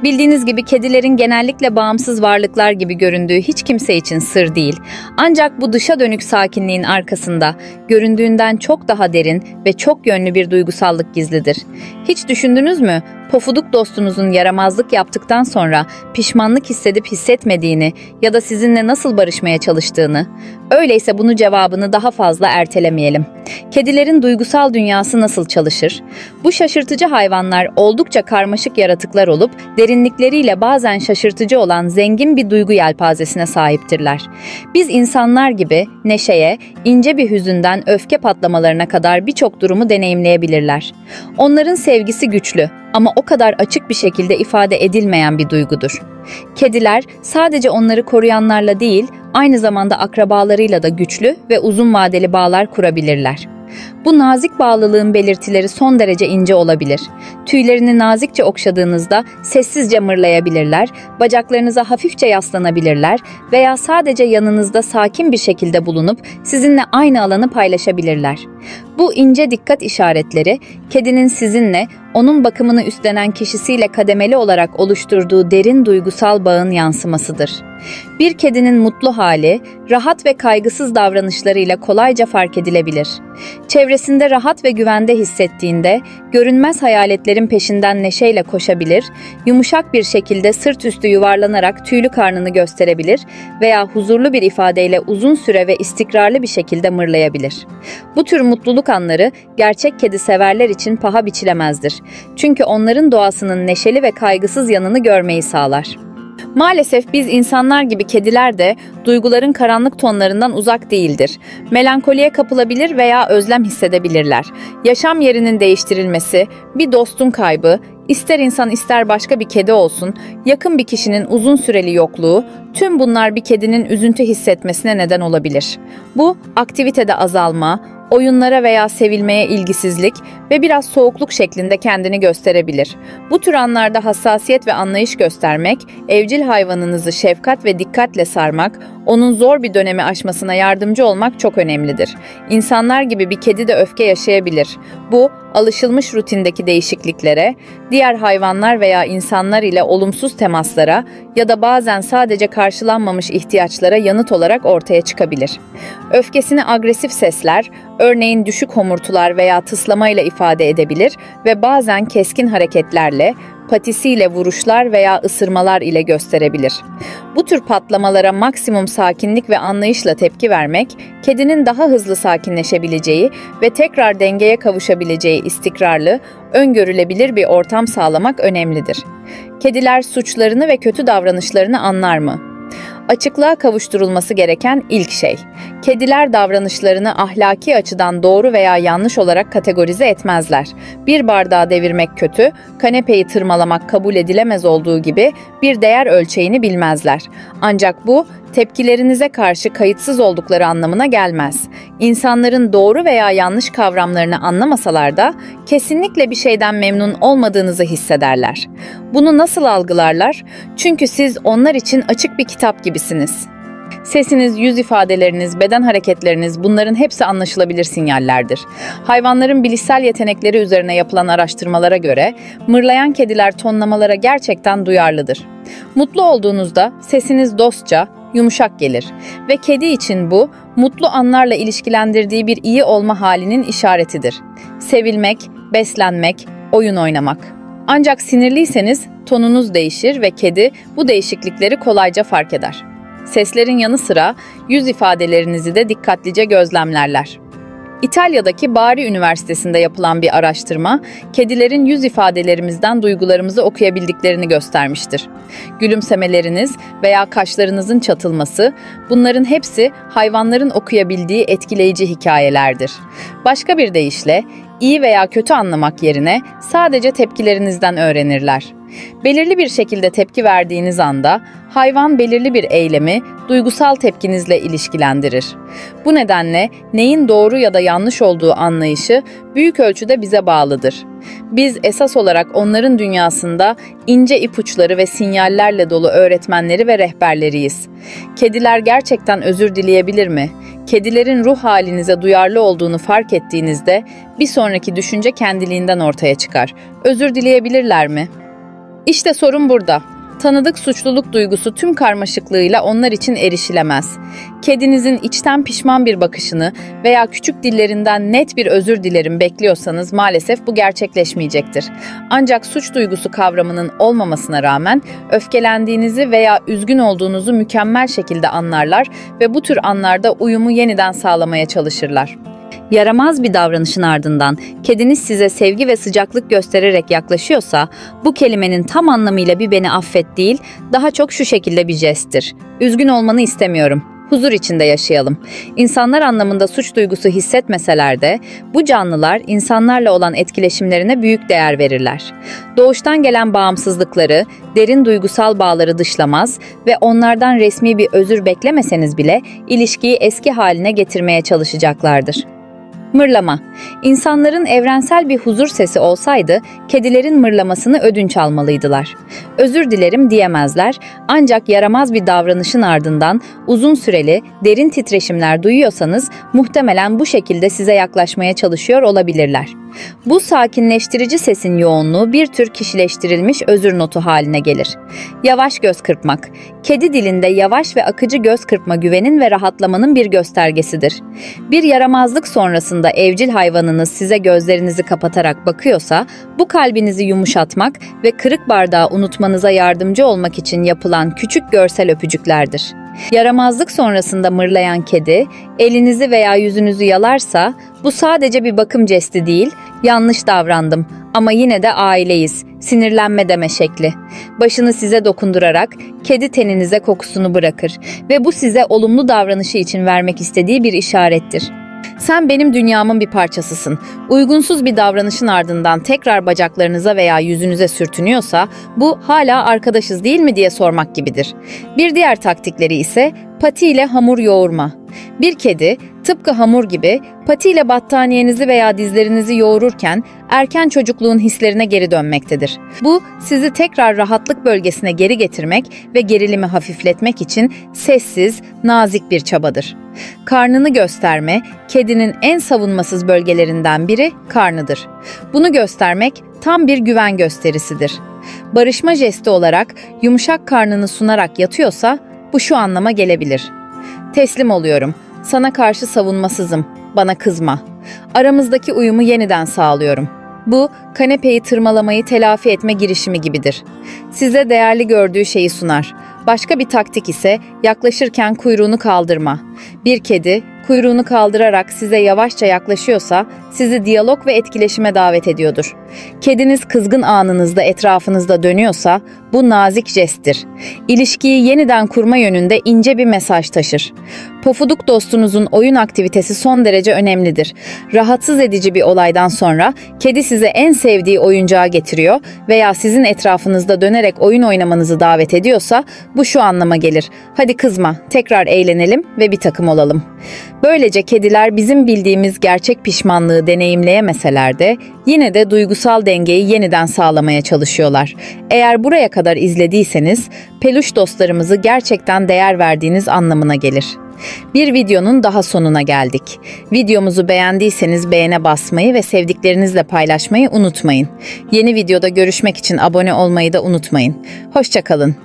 Bildiğiniz gibi kedilerin genellikle bağımsız varlıklar gibi göründüğü hiç kimse için sır değil. Ancak bu dışa dönük sakinliğin arkasında göründüğünden çok daha derin ve çok yönlü bir duygusallık gizlidir. Hiç düşündünüz mü? Pofuduk dostunuzun yaramazlık yaptıktan sonra pişmanlık hissedip hissetmediğini ya da sizinle nasıl barışmaya çalıştığını. Öyleyse bunun cevabını daha fazla ertelemeyelim. Kedilerin duygusal dünyası nasıl çalışır? Bu şaşırtıcı hayvanlar oldukça karmaşık yaratıklar olup derinlikleriyle bazen şaşırtıcı olan zengin bir duygu yelpazesine sahiptirler. Biz insanlar gibi neşeye, ince bir hüzünden öfke patlamalarına kadar birçok durumu deneyimleyebilirler. Onların sevgisi güçlü ama o kadar açık bir şekilde ifade edilmeyen bir duygudur. Kediler sadece onları koruyanlarla değil, aynı zamanda akrabalarıyla da güçlü ve uzun vadeli bağlar kurabilirler. Bu nazik bağlılığın belirtileri son derece ince olabilir. Tüylerini nazikçe okşadığınızda sessizce mırlayabilirler, bacaklarınıza hafifçe yaslanabilirler veya sadece yanınızda sakin bir şekilde bulunup sizinle aynı alanı paylaşabilirler. Bu ince dikkat işaretleri, kedinin sizinle, onun bakımını üstlenen kişisiyle kademeli olarak oluşturduğu derin duygusal bağın yansımasıdır. Bir kedinin mutlu hali, rahat ve kaygısız davranışlarıyla kolayca fark edilebilir. Çevresinde rahat ve güvende hissettiğinde, görünmez hayaletlerin peşinden neşeyle koşabilir, yumuşak bir şekilde sırt üstü yuvarlanarak tüylü karnını gösterebilir veya huzurlu bir ifadeyle uzun süre ve istikrarlı bir şekilde mırlayabilir. Bu tür mutluluk anları gerçek kedi severler için paha biçilemezdir. Çünkü onların doğasının neşeli ve kaygısız yanını görmeyi sağlar. Maalesef biz insanlar gibi kediler de duyguların karanlık tonlarından uzak değildir. Melankoliye kapılabilir veya özlem hissedebilirler. Yaşam yerinin değiştirilmesi, bir dostun kaybı, ister insan ister başka bir kedi olsun, yakın bir kişinin uzun süreli yokluğu, tüm bunlar bir kedinin üzüntü hissetmesine neden olabilir. Bu, aktivitede azalma, oyunlara veya sevilmeye ilgisizlik ve biraz soğukluk şeklinde kendini gösterebilir. Bu tür anlarda hassasiyet ve anlayış göstermek, evcil hayvanınızı şefkat ve dikkatle sarmak, onun zor bir dönemi aşmasına yardımcı olmak çok önemlidir. İnsanlar gibi bir kedi de öfke yaşayabilir. Bu, alışılmış rutindeki değişikliklere, diğer hayvanlar veya insanlar ile olumsuz temaslara ya da bazen sadece karşılanmamış ihtiyaçlara yanıt olarak ortaya çıkabilir. Öfkesini agresif sesler, örneğin düşük homurtular veya tıslamayla ifade edebilir ve bazen keskin hareketlerle, patisiyle vuruşlar veya ısırmalar ile gösterebilir. Bu tür patlamalara maksimum sakinlik ve anlayışla tepki vermek, kedinin daha hızlı sakinleşebileceği ve tekrar dengeye kavuşabileceği istikrarlı, öngörülebilir bir ortam sağlamak önemlidir. Kediler suçlarını ve kötü davranışlarını anlar mı? Açıklığa kavuşturulması gereken ilk şey, kediler davranışlarını ahlaki açıdan doğru veya yanlış olarak kategorize etmezler. Bir bardağı devirmek kötü, kanepeyi tırmalamak kabul edilemez olduğu gibi bir değer ölçeğini bilmezler. Ancak bu, tepkilerinize karşı kayıtsız oldukları anlamına gelmez. İnsanların doğru veya yanlış kavramlarını anlamasalar da kesinlikle bir şeyden memnun olmadığınızı hissederler. Bunu nasıl algılarlar? Çünkü siz onlar için açık bir kitap gibisiniz. Sesiniz, yüz ifadeleriniz, beden hareketleriniz bunların hepsi anlaşılabilir sinyallerdir. Hayvanların bilişsel yetenekleri üzerine yapılan araştırmalara göre mırlayan kediler tonlamalara gerçekten duyarlıdır. Mutlu olduğunuzda sesiniz dostça, yumuşak gelir ve kedi için bu, mutlu anlarla ilişkilendirdiği bir iyi olma halinin işaretidir. Sevilmek, beslenmek, oyun oynamak. Ancak sinirliyseniz tonunuz değişir ve kedi bu değişiklikleri kolayca fark eder. Seslerin yanı sıra yüz ifadelerinizi de dikkatlice gözlemlerler. İtalya'daki Bari Üniversitesi'nde yapılan bir araştırma, kedilerin yüz ifadelerimizden duygularımızı okuyabildiklerini göstermiştir. Gülümsemeleriniz veya kaşlarınızın çatılması, bunların hepsi hayvanların okuyabildiği etkileyici hikayelerdir. Başka bir deyişle, iyi veya kötü anlamak yerine sadece tepkilerinizden öğrenirler. Belirli bir şekilde tepki verdiğiniz anda, hayvan belirli bir eylemi duygusal tepkinizle ilişkilendirir. Bu nedenle neyin doğru ya da yanlış olduğu anlayışı büyük ölçüde bize bağlıdır. Biz esas olarak onların dünyasında ince ipuçları ve sinyallerle dolu öğretmenleri ve rehberleriyiz. Kediler gerçekten özür dileyebilir mi? Kedilerin ruh halinize duyarlı olduğunu fark ettiğinizde bir sonraki düşünce kendiliğinden ortaya çıkar. Özür dileyebilirler mi? İşte sorun burada. Tanıdık suçluluk duygusu tüm karmaşıklığıyla onlar için erişilemez. Kedinizin içten pişman bir bakışını veya küçük dillerinden net bir özür dilerim bekliyorsanız maalesef bu gerçekleşmeyecektir. Ancak suç duygusu kavramının olmamasına rağmen öfkelendiğinizi veya üzgün olduğunuzu mükemmel şekilde anlarlar ve bu tür anlarda uyumu yeniden sağlamaya çalışırlar. Yaramaz bir davranışın ardından kediniz size sevgi ve sıcaklık göstererek yaklaşıyorsa, bu kelimenin tam anlamıyla bir beni affet değil, daha çok şu şekilde bir jesttir. Üzgün olmanı istemiyorum. Huzur içinde yaşayalım. İnsanlar anlamında suç duygusu hissetmeseler de bu canlılar insanlarla olan etkileşimlerine büyük değer verirler. Doğuştan gelen bağımsızlıkları, derin duygusal bağları dışlamaz ve onlardan resmi bir özür beklemeseniz bile ilişkiyi eski haline getirmeye çalışacaklardır. Mırlama. İnsanların evrensel bir huzur sesi olsaydı, kedilerin mırlamasını ödünç almalıydılar. Özür dilerim diyemezler, ancak yaramaz bir davranışın ardından uzun süreli, derin titreşimler duyuyorsanız muhtemelen bu şekilde size yaklaşmaya çalışıyor olabilirler. Bu sakinleştirici sesin yoğunluğu bir tür kişileştirilmiş özür notu haline gelir. Yavaş göz kırpmak. Kedi dilinde yavaş ve akıcı göz kırpma güvenin ve rahatlamanın bir göstergesidir. Bir yaramazlık sonrasında evcil hayvanınız size gözlerinizi kapatarak bakıyorsa, bu kalbinizi yumuşatmak ve kırık bardağı unutmanıza yardımcı olmak için yapılan küçük görsel öpücüklerdir. Yaramazlık sonrasında mırlayan kedi, elinizi veya yüzünüzü yalarsa, bu sadece bir bakım jesti değil, yanlış davrandım ama yine de aileyiz, sinirlenme deme şekli. Başını size dokundurarak kedi teninize kokusunu bırakır ve bu size olumlu davranışı için vermek istediği bir işarettir. Sen benim dünyamın bir parçasısın. Uygunsuz bir davranışın ardından tekrar bacaklarınıza veya yüzünüze sürtünüyorsa, bu hala arkadaşız değil mi diye sormak gibidir. Bir diğer taktikleri ise patiyle hamur yoğurma. Bir kedi, tıpkı hamur gibi patiyle battaniyenizi veya dizlerinizi yoğururken erken çocukluğun hislerine geri dönmektedir. Bu, sizi tekrar rahatlık bölgesine geri getirmek ve gerilimi hafifletmek için sessiz, nazik bir çabadır. Karnını gösterme, kedinin en savunmasız bölgelerinden biri karnıdır. Bunu göstermek tam bir güven gösterisidir. Barışma jesti olarak yumuşak karnını sunarak yatıyorsa, bu şu anlama gelebilir: teslim oluyorum, sana karşı savunmasızım, bana kızma. Aramızdaki uyumu yeniden sağlıyorum. Bu, kanepeyi tırmalamayı telafi etme girişimi gibidir. Size değerli gördüğü şeyi sunar. Başka bir taktik ise yaklaşırken kuyruğunu kaldırma. Bir kedi, kuyruğunu kaldırarak size yavaşça yaklaşıyorsa, sizi diyalog ve etkileşime davet ediyordur. Kediniz kızgın anınızda etrafınızda dönüyorsa, bu nazik jesttir. İlişkiyi yeniden kurma yönünde ince bir mesaj taşır. Pofuduk dostunuzun oyun aktivitesi son derece önemlidir. Rahatsız edici bir olaydan sonra kedi size en sevdiği oyuncağı getiriyor veya sizin etrafınızda dönerek oyun oynamanızı davet ediyorsa, bu şu anlama gelir: hadi kızma, tekrar eğlenelim ve bir takım olalım. Böylece kediler bizim bildiğimiz gerçek pişmanlığı deneyimleyemeseler de yine de duygusal dengeyi yeniden sağlamaya çalışıyorlar. Eğer buraya kadar izlediyseniz, peluş dostlarımızı gerçekten değer verdiğiniz anlamına gelir. Bir videonun daha sonuna geldik. Videomuzu beğendiyseniz beğene basmayı ve sevdiklerinizle paylaşmayı unutmayın. Yeni videoda görüşmek için abone olmayı da unutmayın. Hoşça kalın.